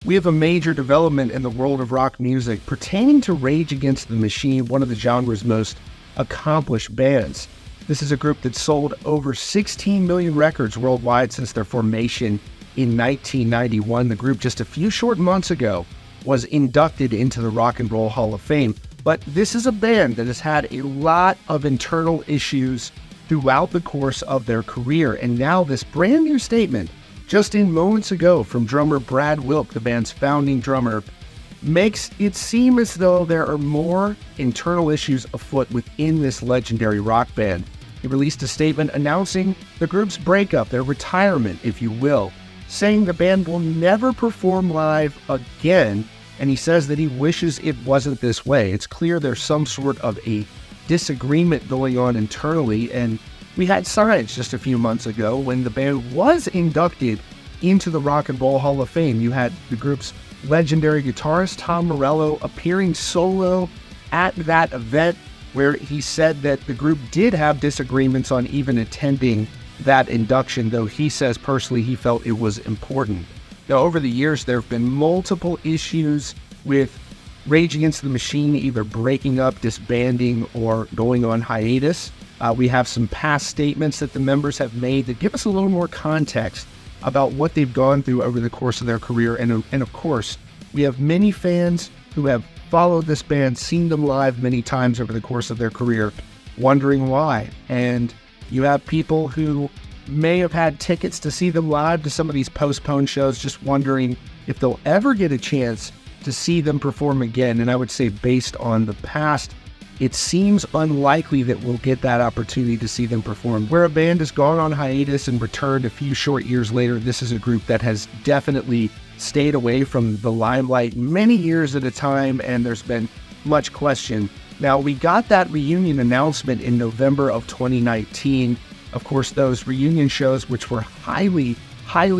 We have a major development in the world of rock music pertaining to Rage Against the Machine, one of the genre's most accomplished bands. This is a group that sold over 16 million records worldwide since their formation in 1991. The group, just a few short months ago, was inducted into the Rock and Roll Hall of Fame. But this is a band that has had a lot of internal issues throughout the course of their career. And now this brand new statement, just in moments ago, from drummer Brad Wilk, the band's founding drummer, makes it seem as though there are more internal issues afoot within this legendary rock band. He released a statement announcing the group's breakup, their retirement, if you will, saying the band will never perform live again, and he says that he wishes it wasn't this way. It's clear there's some sort of a disagreement going on internally, and we had signs just a few months ago when the band was inducted into the Rock and Roll Hall of Fame. You had the group's legendary guitarist Tom Morello appearing solo at that event, where he said that the group did have disagreements on even attending that induction, though he says personally he felt it was important. Now, over the years, there have been multiple issues with Rage Against the Machine either breaking up, disbanding, or going on hiatus. We have some past statements that the members have made that give us a little more context about what they've gone through over the course of their career. And of course, we have many fans who have followed this band, seen them live many times over the course of their career, wondering why. And you have people who may have had tickets to see them live to some of these postpone shows, just wondering if they'll ever get a chance to see them perform again. And I would say, based on the past, it seems unlikely that we'll get that opportunity to see them perform. Where a band has gone on hiatus and returned a few short years later, this is a group that has definitely stayed away from the limelight many years at a time, and there's been much question. Now, we got that reunion announcement in November of 2019. Of course, those reunion shows, which were highly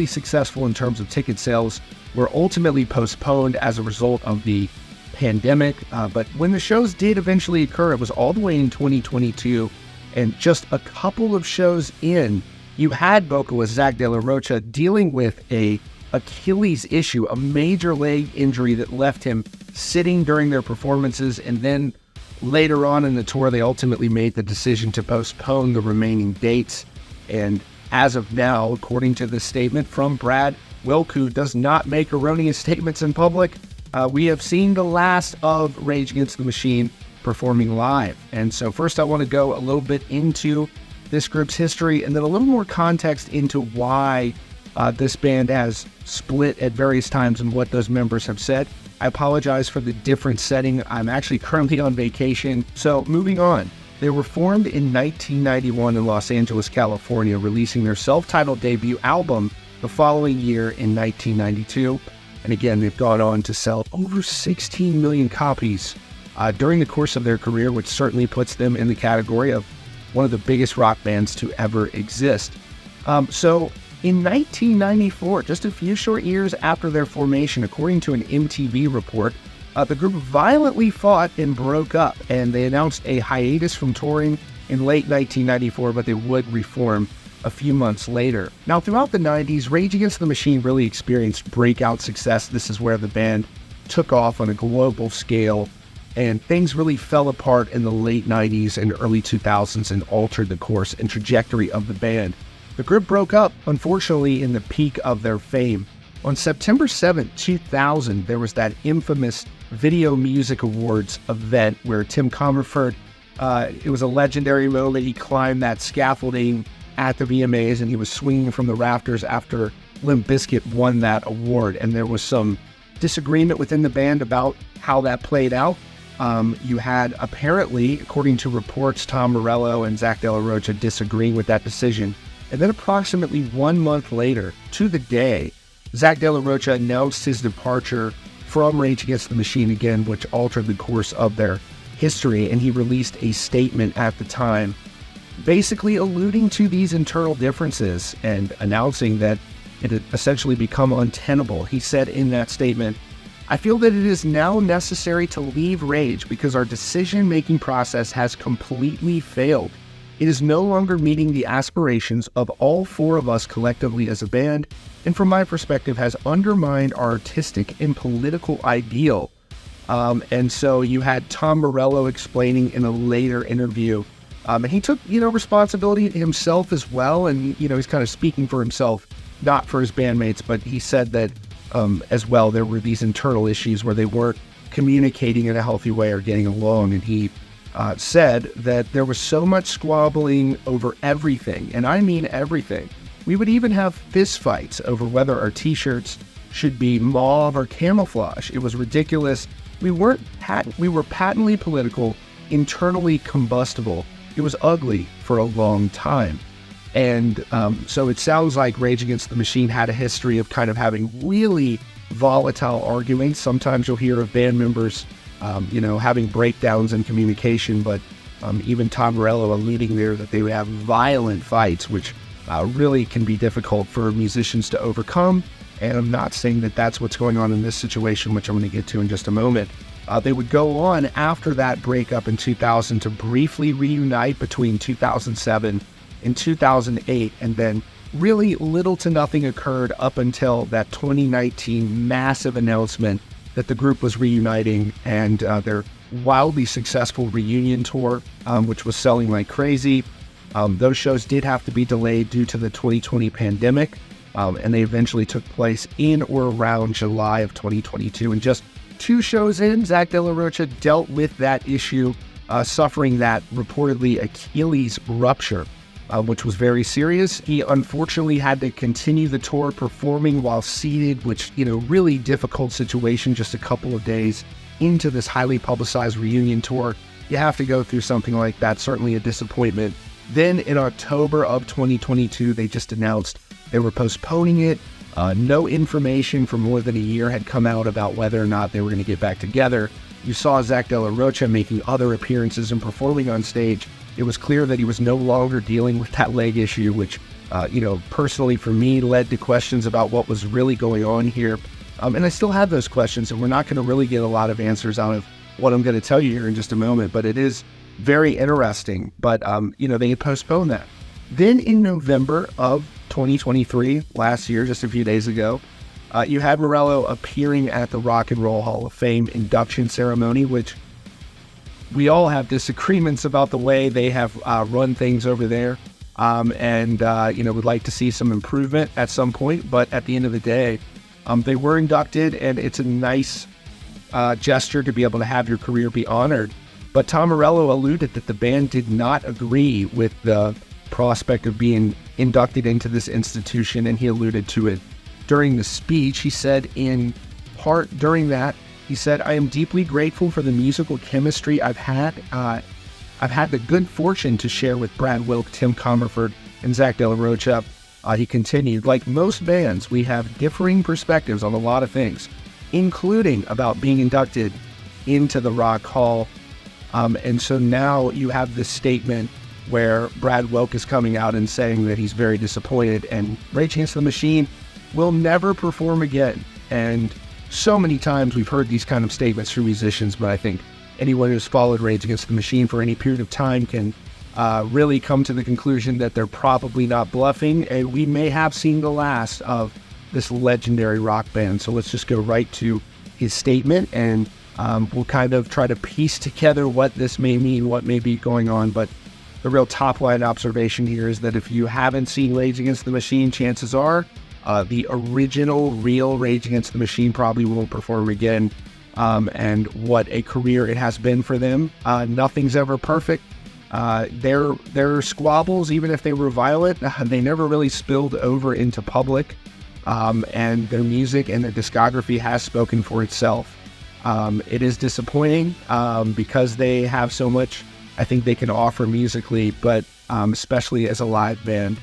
successful in terms of ticket sales, were ultimately postponed as a result of the pandemic. But when the shows did eventually occur, it was all the way in 2022. And just a couple of shows in, you had vocalist Zach De La Rocha dealing with a Achilles issue, a major leg injury that left him sitting during their performances. And then later on in the tour, they ultimately made the decision to postpone the remaining dates. And as of now, according to the statement from Brad Wilk, who does not make erroneous statements in public, we have seen the last of Rage Against the Machine performing live. And so first I want to go a little bit into this group's history and then a little more context into why this band has split at various times and what those members have said. I apologize for the different setting. I'm actually currently on vacation. So moving on. They were formed in 1991 in Los Angeles, California, releasing their self-titled debut album the following year in 1992. And again, they've gone on to sell over 16 million copies during the course of their career, which certainly puts them in the category of one of the biggest rock bands to ever exist. So in 1994, just a few short years after their formation, according to an MTV report, the group violently fought and broke up, and they announced a hiatus from touring in late 1994, but they would reform a few months later. Now, throughout the 90s, Rage Against the Machine really experienced breakout success. This is where the band took off on a global scale, and things really fell apart in the late 90s and early 2000s and altered the course and trajectory of the band. The group broke up, unfortunately, in the peak of their fame. On September 7, 2000, there was that infamous Video Music Awards event where Tim Comerford, it was a legendary moment. He climbed that scaffolding at the VMAs and he was swinging from the rafters after Limp Bizkit won that award. And there was some disagreement within the band about how that played out. You had apparently, according to reports, Tom Morello and Zach De La Rocha disagreeing with that decision. And then approximately 1 month later, to the day, Zach De La Rocha announced his departure from Rage Against the Machine again, which altered the course of their history. And he released a statement at the time, basically alluding to these internal differences and announcing that it had essentially become untenable. He said in that statement, "I feel that it is now necessary to leave Rage because our decision-making process has completely failed. It is no longer meeting the aspirations of all four of us collectively as a band, and from my perspective has undermined our artistic and political ideal. And so you had Tom Morello explaining in a later interview, and he took, responsibility himself as well. And, he's kind of speaking for himself, not for his bandmates, but he said that as well, there were these internal issues where they weren't communicating in a healthy way or getting along. And he said that there was so much squabbling over everything, and I mean everything. We would even have fist fights over whether our t-shirts should be mauve or camouflage. It was ridiculous. We were patently political, internally combustible. It was ugly for a long time. And so it sounds like Rage Against the Machine had a history of kind of having really volatile arguing. Sometimes you'll hear of band members, having breakdowns in communication, but even Tom Morello alluding there that they would have violent fights, which really can be difficult for musicians to overcome. And I'm not saying that that's what's going on in this situation, which I'm going to get to in just a moment. They would go on after that breakup in 2000 to briefly reunite between 2007 and 2008, and then really little to nothing occurred up until that 2019 massive announcement that the group was reuniting, and their wildly successful reunion tour, which was selling like crazy. Those shows did have to be delayed due to the 2020 pandemic, and they eventually took place in or around July of 2022. And just 2 shows in, Zach De La Rocha dealt with that issue, suffering that reportedly Achilles rupture, which was very serious. He unfortunately had to continue the tour performing while seated, which, really difficult situation just a couple of days into this highly publicized reunion tour. You have to go through something like that, certainly a disappointment. Then in October of 2022, they just announced they were postponing it. No information for more than a year had come out about whether or not they were going to get back together. You saw Zach De La Rocha making other appearances and performing on stage. It was clear that he was no longer dealing with that leg issue, which, personally for me led to questions about what was really going on here. And I still have those questions, and we're not going to really get a lot of answers out of what I'm going to tell you here in just a moment, but it is very interesting. But, they had postponed that. Then in November of 2023, last year, just a few days ago, you had Morello appearing at the Rock and Roll Hall of Fame induction ceremony, which we all have disagreements about the way they have run things over there, and would like to see some improvement at some point. But at the end of the day, they were inducted, and it's a nice gesture to be able to have your career be honored. But Tom Morello alluded that the band did not agree with the prospect of being inducted into this institution, and he alluded to it during the speech. He said in part during that, he said, "I am deeply grateful for the musical chemistry I've had the good fortune to share with Brad Wilk, Tim Comerford, and Zach De La Rocha." He continued, "Like most bands, we have differing perspectives on a lot of things, including about being inducted into the Rock Hall." And so now you have this statement where Brad Wilk is coming out and saying that he's very disappointed, and Rage Against the Machine will never perform again. And so many times we've heard these kind of statements from musicians, but I think anyone who's followed Rage Against the Machine for any period of time can really come to the conclusion that they're probably not bluffing, and we may have seen the last of this legendary rock band. So let's just go right to his statement, and we'll kind of try to piece together what this may mean, what may be going on. But the real top-line observation here is that if you haven't seen Rage Against the Machine, chances are the original, real Rage Against the Machine probably won't perform again. And what a career it has been for them. Nothing's ever perfect. Their squabbles, even if they were violent, they never really spilled over into public. And their music and their discography has spoken for itself. It is disappointing because they have so much I think they can offer musically, but especially as a live band.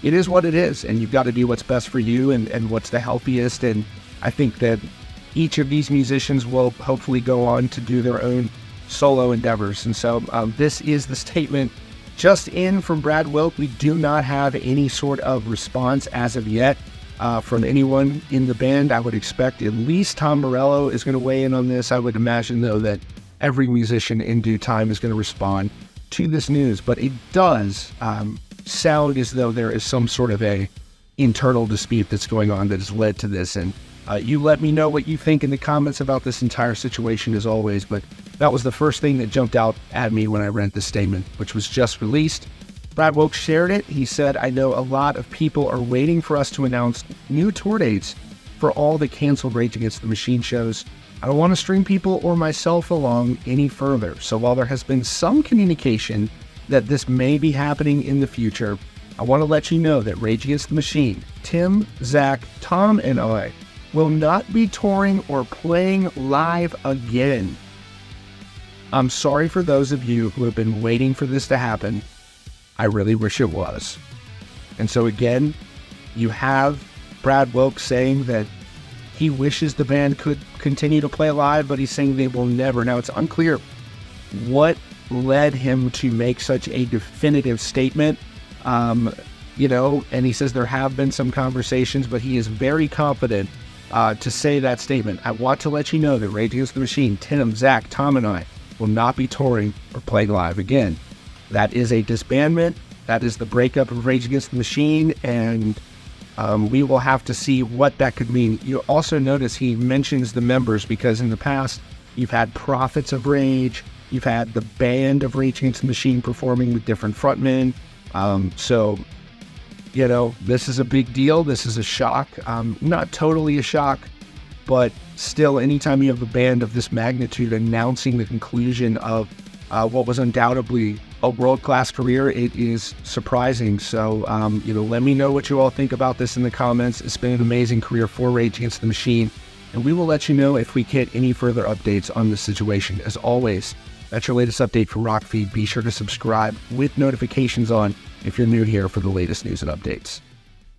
It is what it is, and you've got to do what's best for you and what's the healthiest. And I think that each of these musicians will hopefully go on to do their own solo endeavors. And so this is the statement just in from Brad Wilk. We do not have any sort of response as of yet from anyone in the band. I would expect at least Tom Morello is going to weigh in on this. I would imagine, though, that every musician in due time is going to respond. to this news, but it does sound as though there is some sort of a internal dispute that's going on that has led to this. And you let me know what you think in the comments about this entire situation as always, but that was the first thing that jumped out at me when I read the statement, which was just released. Brad Wilk shared it. He said, "I know a lot of people are waiting for us to announce new tour dates for all the canceled Rage Against the Machine shows. I don't want to string people or myself along any further. So while there has been some communication that this may be happening in the future, I want to let you know that Rage Against the Machine, Tim, Zach, Tom, and I will not be touring or playing live again. I'm sorry for those of you who have been waiting for this to happen. I really wish it was." And so again, you have Brad Wilk saying that he wishes the band could continue to play live, but he's saying they will never. Now, it's unclear what led him to make such a definitive statement. And he says there have been some conversations, but he is very confident to say that statement. "I want to let you know that Rage Against the Machine, Tim, Zach, Tom, and I will not be touring or playing live again." That is a disbandment. That is the breakup of Rage Against the Machine, and we will have to see what that could mean. You also notice he mentions the members, because in the past, you've had Prophets of Rage, you've had the band of Rage Against the Machine performing with different frontmen. This is a big deal. This is a shock. Not totally a shock, but still, anytime you have a band of this magnitude announcing the conclusion of what was undoubtedly a world-class career, it is surprising. So, let me know what you all think about this in the comments. It's been an amazing career for Rage Against the Machine, and we will let you know if we get any further updates on this situation. As always, that's your latest update for Rock Feed. Be sure to subscribe with notifications on if you're new here for the latest news and updates.